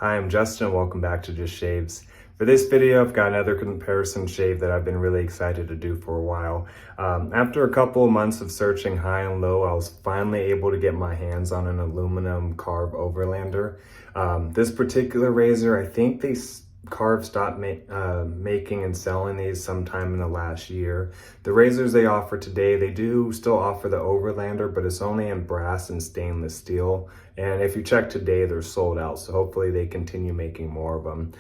Hi, I'm Justin and welcome back to Just Shaves. For this video, I've got another comparison shave that I've been really excited to do for a while. After a couple of months of searching high and low, I was finally able to get my hands on an aluminum Karve Overlander. This particular razor, I think Karve stopped making and selling these sometime in the last year. The razors they offer today, they do still offer the Overlander, but it's only in brass and stainless steel. And if you check today, they're sold out. So hopefully they continue making more of them.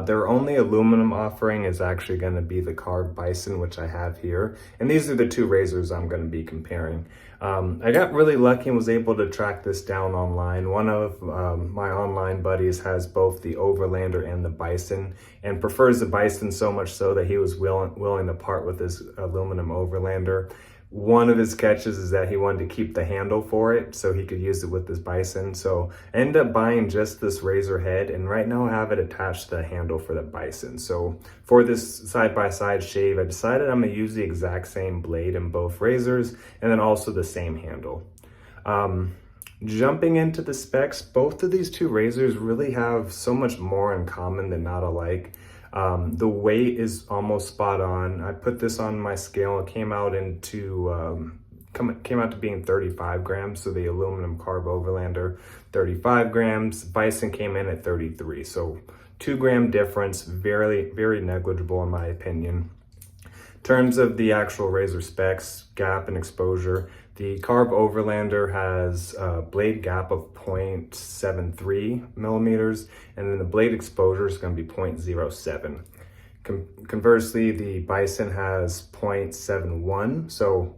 Their only aluminum offering is actually going to be the Karve Bison, which I have here. And these are the two razors I'm going to be comparing. I got really lucky and was able to track this down online. One of my online buddies has both the Overlander and the Bison and prefers the Bison so much so that he was willing to part with his aluminum Overlander. One of his catches is that he wanted to keep the handle for it so he could use it with his Bison. So I ended up buying just this razor head, and right now I have it attached to the handle for the Bison. So for this side-by-side shave, I decided I'm gonna use the exact same blade in both razors and then also the same handle. Jumping into the specs, both of these two razors really have so much more in common than not alike. The weight is almost spot on. I put this on my scale. It came out to being 35 grams. So the aluminum Karve Overlander, 35 grams. Bison came in at 33. So 2 gram difference, very, very negligible in my opinion. In terms of the actual razor specs, gap and exposure, the Karve Overlander has a blade gap of 0.73 millimeters, and then the blade exposure is going to be 0.07. Conversely, the Bison has 0.71, so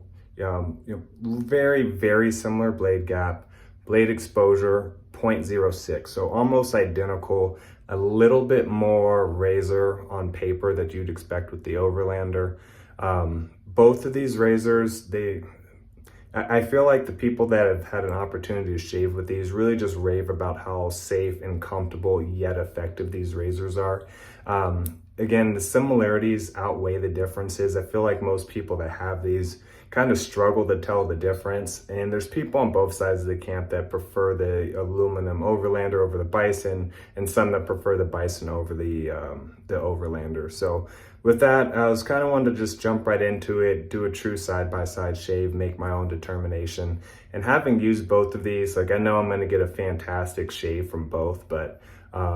very, very similar blade gap. Blade exposure, 0.06, so almost identical. A little bit more razor on paper that you'd expect with the Overlander. Both of these razors, I feel like the people that have had an opportunity to shave with these really just rave about how safe and comfortable yet effective these razors are. Again, the similarities outweigh the differences. I feel like most people that have these kind of struggle to tell the difference. And there's people on both sides of the camp that prefer the aluminum Overlander over the Bison, and some that prefer the Bison over the Overlander. So with that, I was kind of wanted to just jump right into it, do a true side-by-side shave, make my own determination. And having used both of these, like I know I'm going to get a fantastic shave from both, but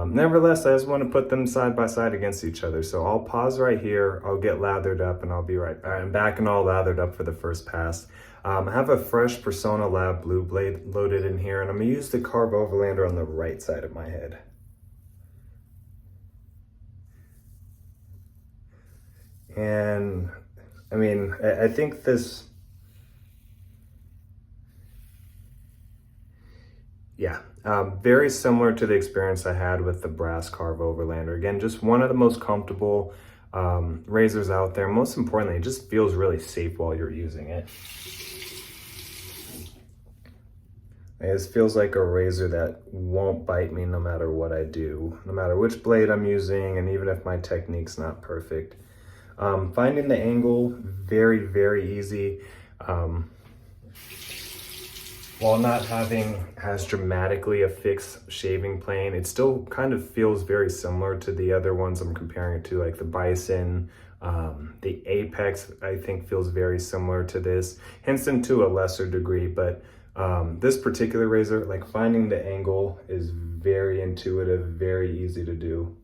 nevertheless, I just want to put them side by side against each other. So I'll pause right here. I'll get lathered up and I'll be right back. I'm back and all lathered up for the first pass. I have a fresh Persona Lab blue blade loaded in here, and I'm going to use the Karve Overlander on the right side of my head. And I mean, I think this, yeah, very similar to the experience I had with the brass Karve Overlander. Again, just one of the most comfortable razors out there. Most importantly, it just feels really safe while you're using it. It feels like a razor that won't bite me no matter what I do, no matter which blade I'm using, and even if my technique's not perfect. Finding the angle, very, very easy. While not having as dramatically a fixed shaving plane, it still kind of feels very similar to the other ones I'm comparing it to, like the Bison. The Apex, I think, feels very similar to this, Henson to a lesser degree, but this particular razor, like finding the angle is very intuitive, very easy to do.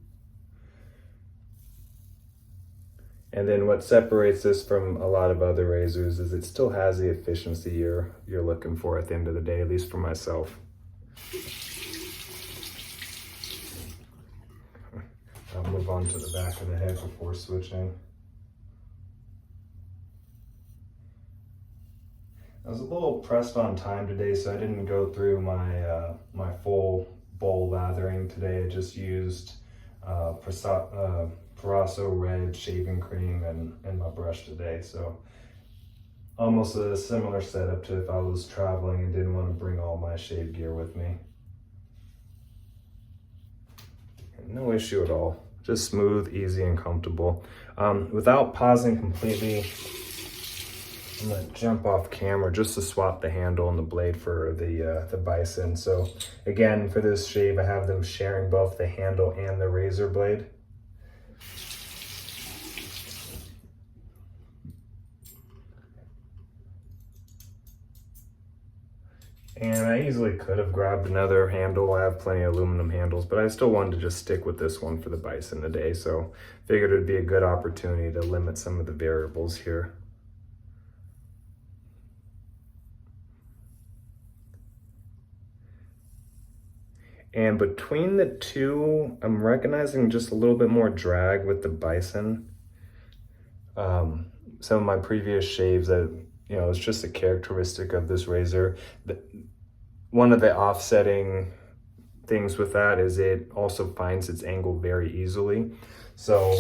And then what separates this from a lot of other razors is it still has the efficiency you're looking for at the end of the day, at least for myself. I'll move on to the back of the head before switching. I was a little pressed on time today, so I didn't go through my my full bowl lathering today. I just used Parasso red shaving cream and my brush today. So almost a similar setup to if I was traveling and didn't want to bring all my shave gear with me. No issue at all. Just smooth, easy, and comfortable. Without pausing completely, I'm gonna jump off camera just to swap the handle and the blade for the Bison. So again, for this shave, I have them sharing both the handle and the razor blade. And I easily could have grabbed another handle. I have plenty of aluminum handles, but I still wanted to just stick with this one for the Bison today. So figured it'd be a good opportunity to limit some of the variables here. And between the two, I'm recognizing just a little bit more drag with the Bison. Some of my previous shaves, it's just a characteristic of this razor. One of the offsetting things with that is it also finds its angle very easily. So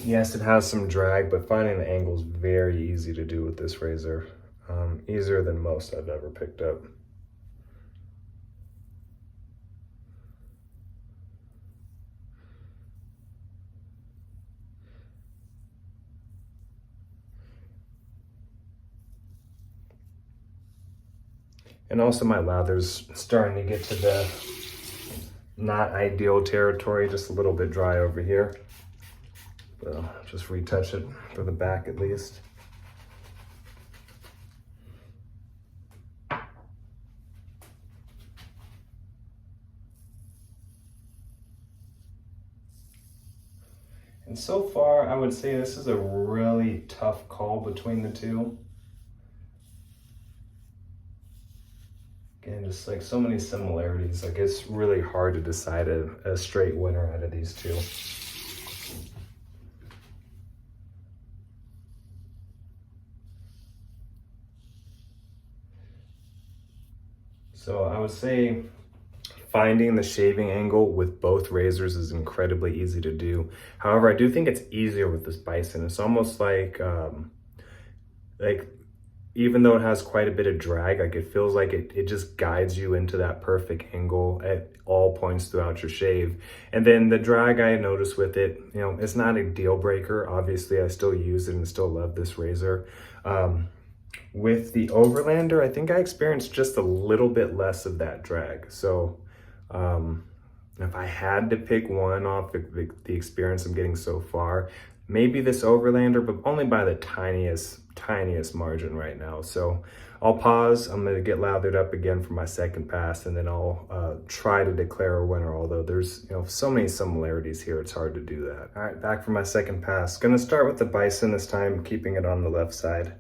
yes, it has some drag, but finding the angle is very easy to do with this razor. Easier than most I've ever picked up. And also my lather's starting to get to the not ideal territory, just a little bit dry over here. But I'll just retouch it for the back at least. And so far, I would say this is a really tough call between the two. Again, just like so many similarities, like it's really hard to decide a straight winner out of these two. So I would say finding the shaving angle with both razors is incredibly easy to do. However, I do think it's easier with this Bison. It's almost like even though it has quite a bit of drag, like it feels like it just guides you into that perfect angle at all points throughout your shave. And then the drag I noticed with it, it's not a deal breaker. Obviously, I still use it and still love this razor. With the Overlander, I think I experienced just a little bit less of that drag. So if I had to pick one off the experience I'm getting so far, maybe this Overlander, but only by the tiniest margin right now. So I'll pause. I'm gonna get lathered up again for my second pass, and then I'll try to declare a winner, although there's so many similarities here, it's hard to do that. All right, back for my second pass. Gonna start with the Bison this time, keeping it on the left side.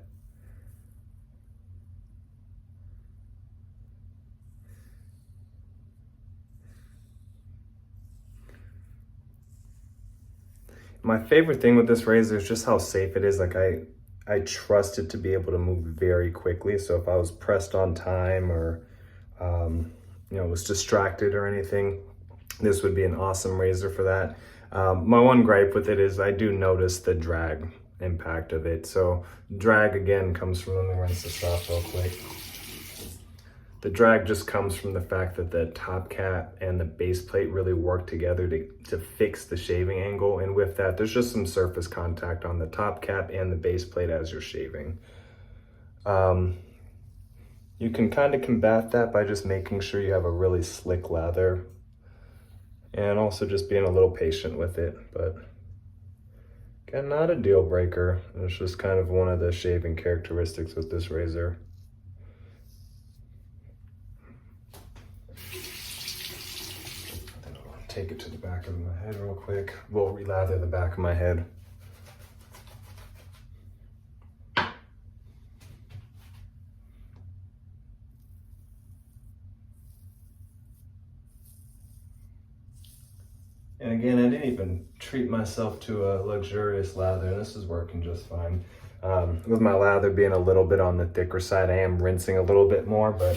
My favorite thing with this razor is just how safe it is. Like I trust it to be able to move very quickly. So if I was pressed on time or, was distracted or anything, this would be an awesome razor for that. My one gripe with it is I do notice the drag impact of it. So drag again comes from, let me rinse this off real quick. The drag just comes from the fact that the top cap and the base plate really work together to fix the shaving angle. And with that, there's just some surface contact on the top cap and the base plate as you're shaving. You can kind of combat that by just making sure you have a really slick lather and also just being a little patient with it. But again, not a deal breaker. It's just kind of one of the shaving characteristics with this razor. Take it to the back of my head real quick. We'll relather the back of my head. And again, I didn't even treat myself to a luxurious lather, and this is working just fine. With my lather being a little bit on the thicker side, I am rinsing a little bit more, but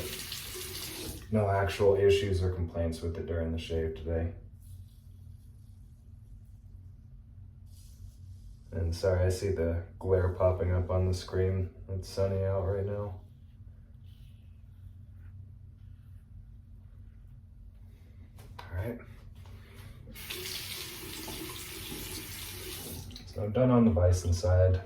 no actual issues or complaints with it during the shave today. And sorry, I see the glare popping up on the screen. It's sunny out right now. All right. So I'm done on the Bison side.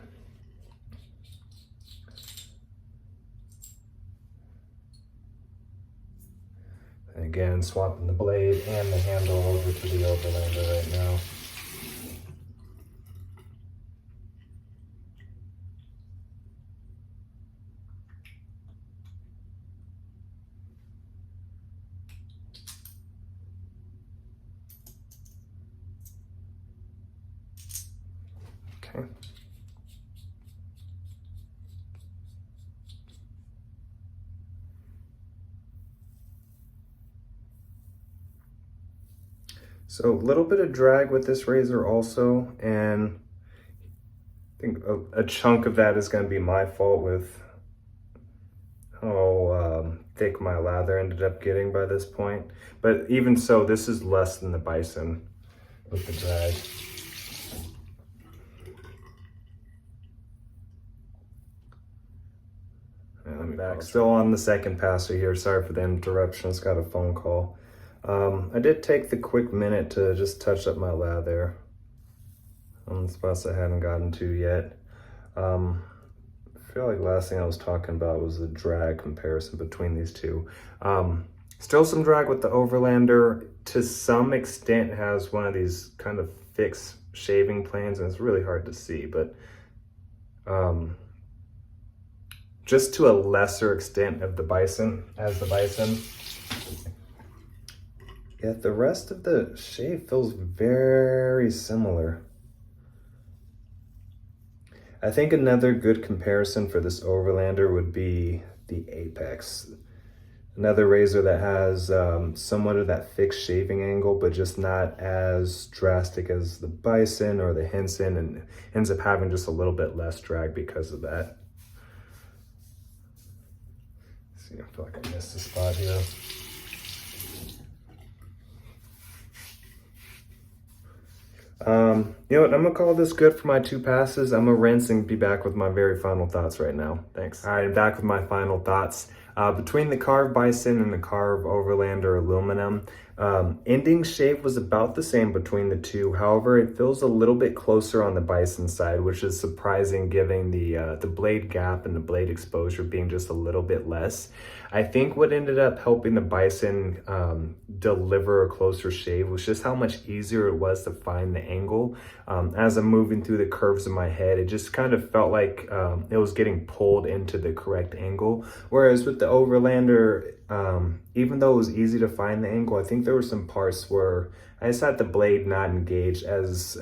again, swapping the blade and the handle over to the Overlander right now. Okay. So a little bit of drag with this razor also, and I think a chunk of that is going to be my fault with how thick my lather ended up getting by this point. But even so, this is less than the Bison with the drag. Let me back. Still on the second passer here. Sorry for the interruption. Just got a phone call. I did take the quick minute to just touch up my lather on the spots I hadn't gotten to yet. I feel like last thing I was talking about was the drag comparison between these two. Still some drag with the Overlander. To some extent has one of these kind of fixed shaving planes, and it's really hard to see, but just to a lesser extent of the Bison, Yet the rest of the shave feels very similar. I think another good comparison for this Overlander would be the Apex. Another razor that has somewhat of that fixed shaving angle, but just not as drastic as the Bison or the Henson, and ends up having just a little bit less drag because of that. Let's see, I feel like I missed a spot here. You know what, I'm gonna call this good for my 2 passes. I'm gonna rinse and be back with my very final thoughts right now. Thanks. All right, I'm back with my final thoughts. Between the Karve Bison and the Karve Overlander aluminum, ending shave was about the same between the two. However, it feels a little bit closer on the Bison side, which is surprising given the blade gap and the blade exposure being just a little bit less. I think what ended up helping the Bison deliver a closer shave was just how much easier it was to find the angle. As I'm moving through the curves in my head, it just kind of felt like it was getting pulled into the correct angle. Whereas with the Overlander, even though it was easy to find the angle, I think there were some parts where I just had the blade not engaged as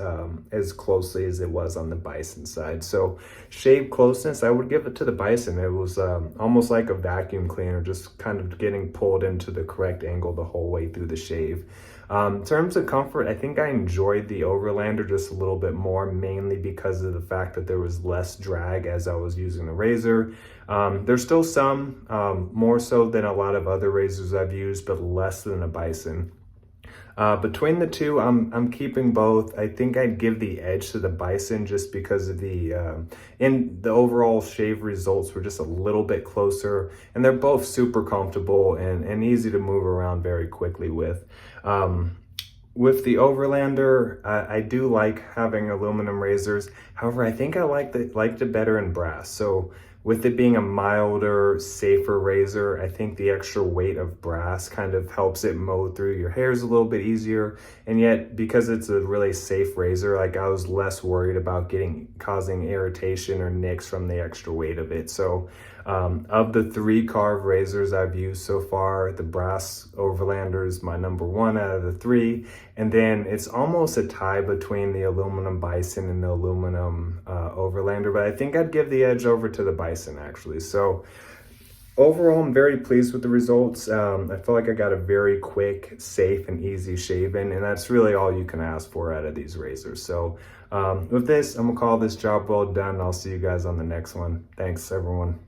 closely as it was on the Bison side. So shave closeness, I would give it to the Bison. It was almost like a vacuum cleaner, just kind of getting pulled into the correct angle the whole way through the shave. In terms of comfort, I think I enjoyed the Overlander just a little bit more, mainly because of the fact that there was less drag as I was using the razor. There's still some, more so than a lot of other razors I've used, but less than a Bison. Between the two, I'm keeping both. I think I'd give the edge to the Bison just because of the overall shave results were just a little bit closer, and they're both super comfortable and easy to move around very quickly with. With the Overlander, I do like having aluminum razors. However, I think I liked it better in brass. So with it being a milder, safer razor, I think the extra weight of brass kind of helps it mow through your hairs a little bit easier. And yet, because it's a really safe razor, like I was less worried about causing irritation or nicks from the extra weight of it. So of the 3 Karve razors I've used so far, the brass Overlander is my #1 out of the 3. And then it's almost a tie between the aluminum Bison and the aluminum Overlander, but I think I'd give the edge over to the Bison actually. So overall, I'm very pleased with the results. I feel like I got a very quick, safe, and easy shave in, and that's really all you can ask for out of these razors. So with this, I'm gonna call this job well done. I'll see you guys on the next one. Thanks, everyone.